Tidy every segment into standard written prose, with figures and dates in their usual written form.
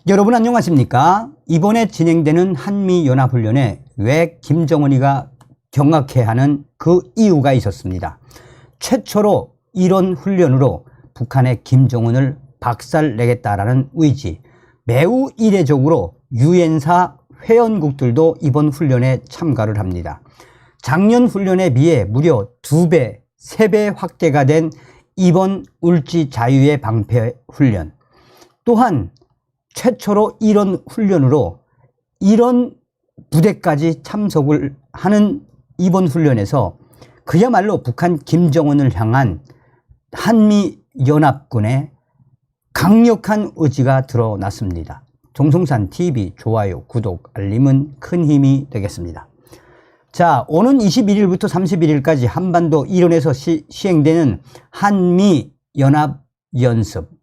여러분 안녕하십니까? 이번에 진행되는 한미연합훈련에 왜 김정은이가 경악해하는 그 이유가 있었습니다. 최초로 이런 훈련으로 북한의 김정은을 박살내겠다라는 의지, 매우 이례적으로 유엔사 회원국들도 이번 훈련에 참가를 합니다. 작년 훈련에 비해 무려 2배, 3배 확대가 된 이번 울지 자유의 방패 훈련, 또한 최초로 이런 훈련으로 이런 부대까지 참석을 하는 이번 훈련에서 그야말로 북한 김정은을 향한 한미연합군의 강력한 의지가 드러났습니다. 정성산 TV 좋아요, 구독, 알림은 큰 힘이 되겠습니다. 자, 오는 21일부터 31일까지 한반도 일원에서 시행되는 한미연합연습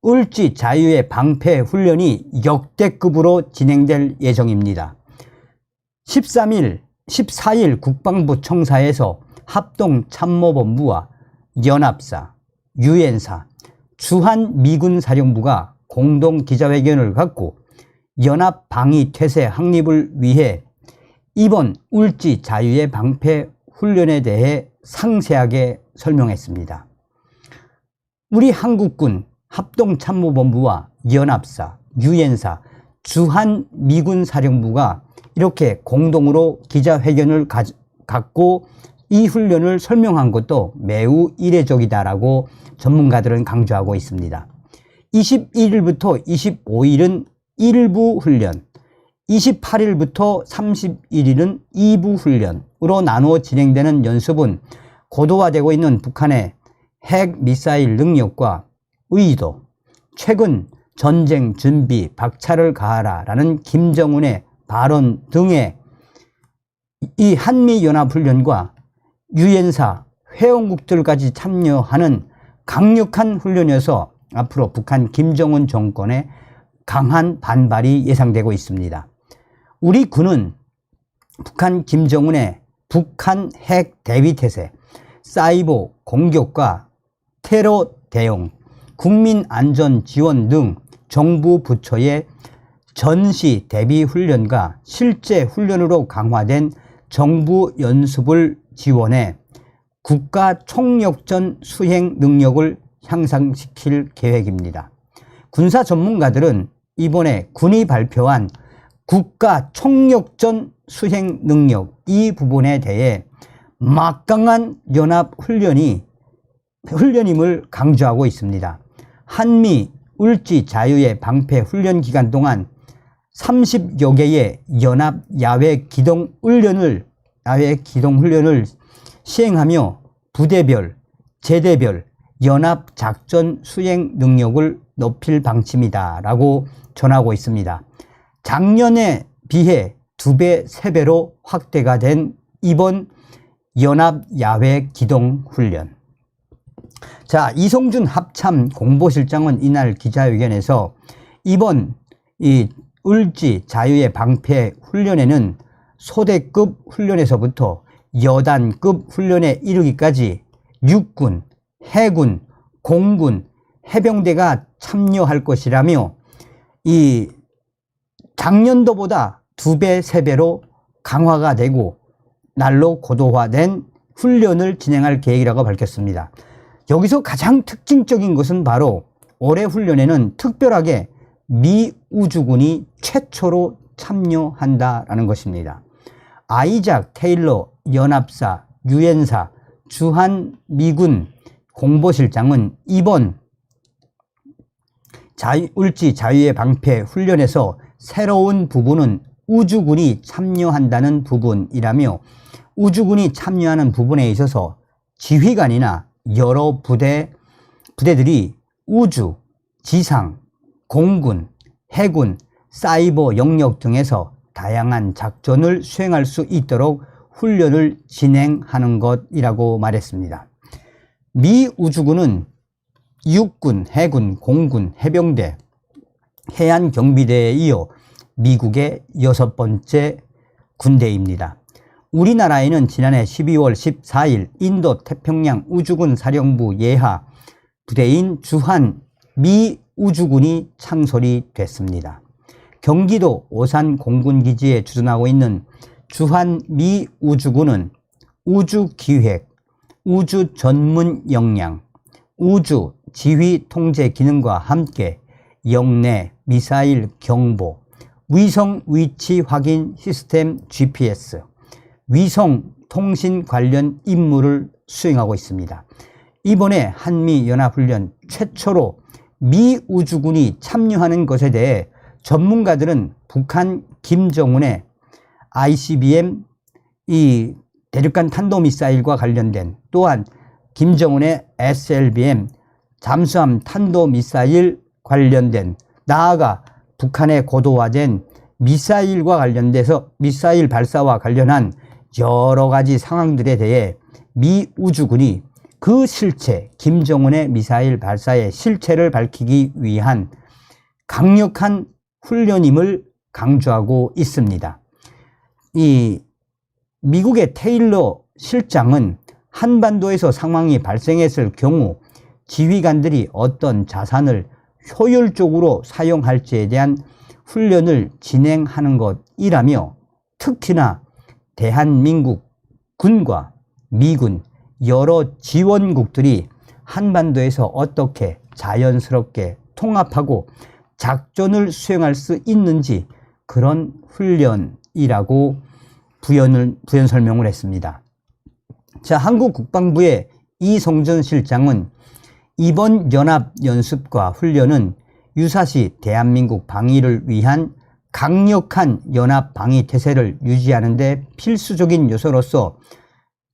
울지 자유의 방패 훈련이 역대급으로 진행될 예정입니다. 13일, 14일 국방부 청사에서 합동참모본부와 연합사, 유엔사, 주한미군사령부가 공동 기자회견을 갖고 연합방위태세 확립을 위해 이번 울지 자유의 방패 훈련에 대해 상세하게 설명했습니다. 우리 한국군 합동참모본부와 연합사, 유엔사, 주한미군사령부가 이렇게 공동으로 기자회견을 갖고 이 훈련을 설명한 것도 매우 이례적이다라고 전문가들은 강조하고 있습니다. 21일부터 25일은 1부 훈련, 28일부터 31일은 2부 훈련으로 나누어 진행되는 연습은 고도화되고 있는 북한의 핵 미사일 능력과 의도, 최근 전쟁 준비 박차를 가하라라는 김정은의 발언 등의 이 한미연합훈련과 유엔사 회원국들까지 참여하는 강력한 훈련이어서 앞으로 북한 김정은 정권의 강한 반발이 예상되고 있습니다. 우리 군은 북한 김정은의 북한 핵 대위태세, 사이버 공격과 테러 대응, 국민안전지원 등 정부 부처의 전시 대비 훈련과 실제 훈련으로 강화된 정부 연습을 지원해 국가 총력전 수행 능력을 향상시킬 계획입니다. 군사 전문가들은 이번에 군이 발표한 국가 총력전 수행 능력 이 부분에 대해 막강한 연합 훈련임을 강조하고 있습니다. 한미 울지 자유의 방패 훈련 기간 동안 30여 개의 연합 야외 기동 훈련을 시행하며 부대별, 제대별 연합 작전 수행 능력을 높일 방침이다 라고 전하고 있습니다. 작년에 비해 2배, 3배로 확대가 된 이번 연합 야외 기동 훈련. 자, 이성준 합참 공보실장은 이날 기자회견에서 이번 이 울지 자유의 방패 훈련에는 소대급 훈련에서부터 여단급 훈련에 이르기까지 육군, 해군, 공군, 해병대가 참여할 것이라며 이 작년도보다 2배, 3배로 강화가 되고 날로 고도화된 훈련을 진행할 계획이라고 밝혔습니다. 여기서 가장 특징적인 것은 바로 올해 훈련에는 특별하게 미 우주군이 최초로 참여한다라는 것입니다. 아이작 테일러 연합사, 유엔사, 주한미군 공보실장은 이번 울지 자유의 방패 훈련에서 새로운 부분은 우주군이 참여한다는 부분이라며 우주군이 참여하는 부분에 있어서 지휘관이나 여러 부대들이 우주, 지상, 공군, 해군, 사이버 영역 등에서 다양한 작전을 수행할 수 있도록 훈련을 진행하는 것이라고 말했습니다. 미 우주군은 육군, 해군, 공군, 해병대, 해안경비대에 이어 미국의 6번째 군대입니다. 우리나라에는 지난해 12월 14일 인도 태평양 우주군 사령부 예하 부대인 주한 미 우주군이 창설이 됐습니다. 경기도 오산 공군기지에 주둔하고 있는 주한 미 우주군은 우주기획, 우주 전문 역량, 우주 지휘 통제 기능과 함께 영내 미사일 경보, 위성 위치 확인 시스템 GPS, 위성 통신 관련 임무를 수행하고 있습니다. 이번에 한미연합훈련 최초로 미 우주군이 참여하는 것에 대해 전문가들은 북한 김정은의 ICBM 이 대륙간 탄도미사일과 관련된, 또한 김정은의 SLBM 잠수함 탄도미사일 관련된, 나아가 북한의 고도화된 미사일과 관련돼서 미사일 발사와 관련한 여러 가지 상황들에 대해 미 우주군이 그 실체, 김정은의 미사일 발사의 실체를 밝히기 위한 강력한 훈련임을 강조하고 있습니다. 이 미국의 테일러 실장은 한반도에서 상황이 발생했을 경우 지휘관들이 어떤 자산을 효율적으로 사용할지에 대한 훈련을 진행하는 것이라며, 특히나 대한민국 군과 미군 여러 지원국들이 한반도에서 어떻게 자연스럽게 통합하고 작전을 수행할 수 있는지 그런 훈련이라고 부연 설명을 했습니다. 자, 한국 국방부의 이성전 실장은 이번 연합연습과 훈련은 유사시 대한민국 방위를 위한 강력한 연합 방위 태세를 유지하는 데 필수적인 요소로서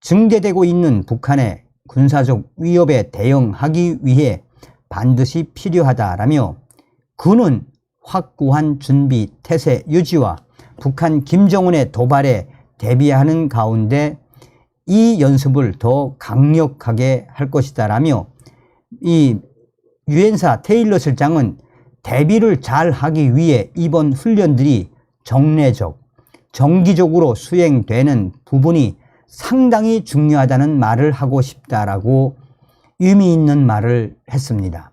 증대되고 있는 북한의 군사적 위협에 대응하기 위해 반드시 필요하다라며, 군은 확고한 준비 태세 유지와 북한 김정은의 도발에 대비하는 가운데 이 연습을 더 강력하게 할 것이다라며, 이 유엔사 테일러 실장은 대비를 잘 하기 위해 이번 훈련들이 정례적, 정기적으로 수행되는 부분이 상당히 중요하다는 말을 하고 싶다라고 의미 있는 말을 했습니다.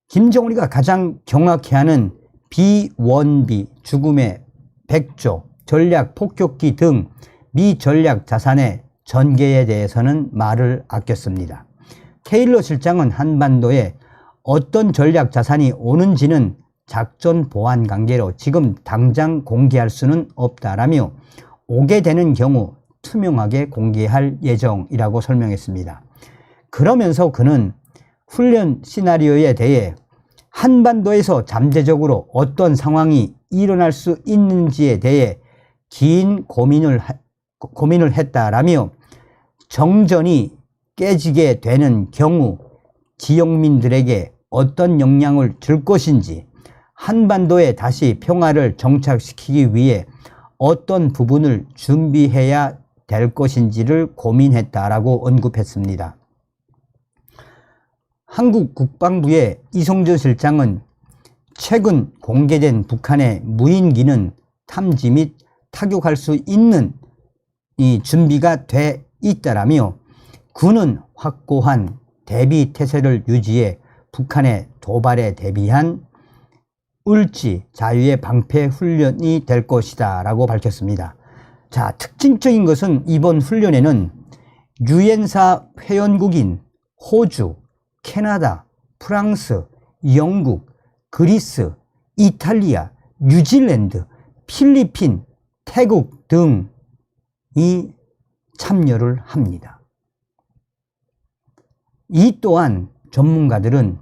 김정은이가 가장 경악해하는 B-1B, 죽음의 백조, 전략 폭격기 등 미 전략 자산의 전개에 대해서는 말을 아꼈습니다. 테일러 실장은 한반도에 어떤 전략 자산이 오는지는 작전 보안 관계로 지금 당장 공개할 수는 없다라며, 오게 되는 경우 투명하게 공개할 예정이라고 설명했습니다. 그러면서 그는 훈련 시나리오에 대해 한반도에서 잠재적으로 어떤 상황이 일어날 수 있는지에 대해 긴 고민을 했다라며, 정전이 깨지게 되는 경우 지역민들에게 어떤 영향을 줄 것인지, 한반도에 다시 평화를 정착시키기 위해 어떤 부분을 준비해야 될 것인지를 고민했다라고 언급했습니다. 한국 국방부의 이성전 실장은 최근 공개된 북한의 무인기는 탐지 및 타격할 수 있는 이 준비가 돼 있다라며, 군은 확고한 대비 태세를 유지해 북한의 도발에 대비한 울지 자유의 방패 훈련이 될 것이다 라고 밝혔습니다. 자, 특징적인 것은 이번 훈련에는 유엔사 회원국인 호주, 캐나다, 프랑스, 영국, 그리스, 이탈리아, 뉴질랜드, 필리핀, 태국 등이 참여를 합니다. 이 또한 전문가들은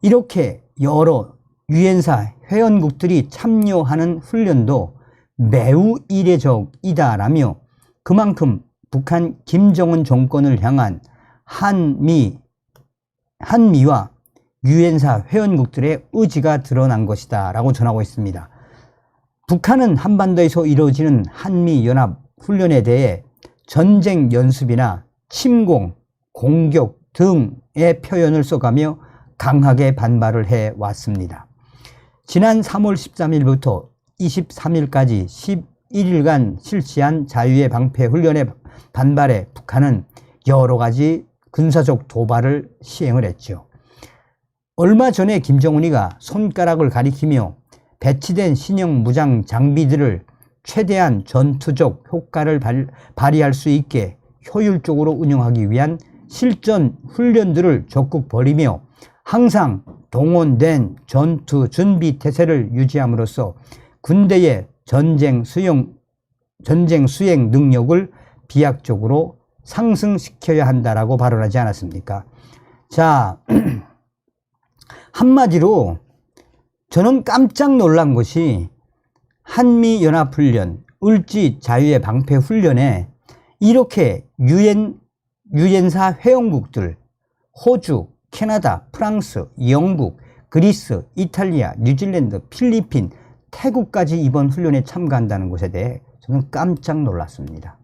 이렇게 여러 유엔사 회원국들이 참여하는 훈련도 매우 이례적이다라며, 그만큼 북한 김정은 정권을 향한 한미와 유엔사 회원국들의 의지가 드러난 것이다 라고 전하고 있습니다. 북한은 한반도에서 이루어지는 한미연합 훈련에 대해 전쟁 연습이나 침공, 공격 등의 표현을 써가며 강하게 반발을 해왔습니다. 지난 3월 13일부터 23일까지 11일간 실시한 자유의 방패 훈련에 반발해 북한은 여러 가지 군사적 도발을 시행을 했죠. 얼마 전에 김정은이가 손가락을 가리키며 배치된 신형 무장 장비들을 최대한 전투적 효과를 발휘할 수 있게 효율적으로 운영하기 위한 실전 훈련들을 적극 벌이며 항상 동원된 전투 준비 태세를 유지함으로써 군대의 전쟁 수행 능력을 비약적으로 상승시켜야 한다라고 발언하지 않았습니까? 자, 한마디로 저는 깜짝 놀란 것이 한미연합훈련, 을지 자유의 방패훈련에 이렇게 유엔사 회원국들, 호주, 캐나다, 프랑스, 영국, 그리스, 이탈리아, 뉴질랜드, 필리핀, 태국까지 이번 훈련에 참가한다는 것에 대해 저는 깜짝 놀랐습니다.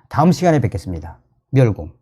다음 시간에 뵙겠습니다. 멸공.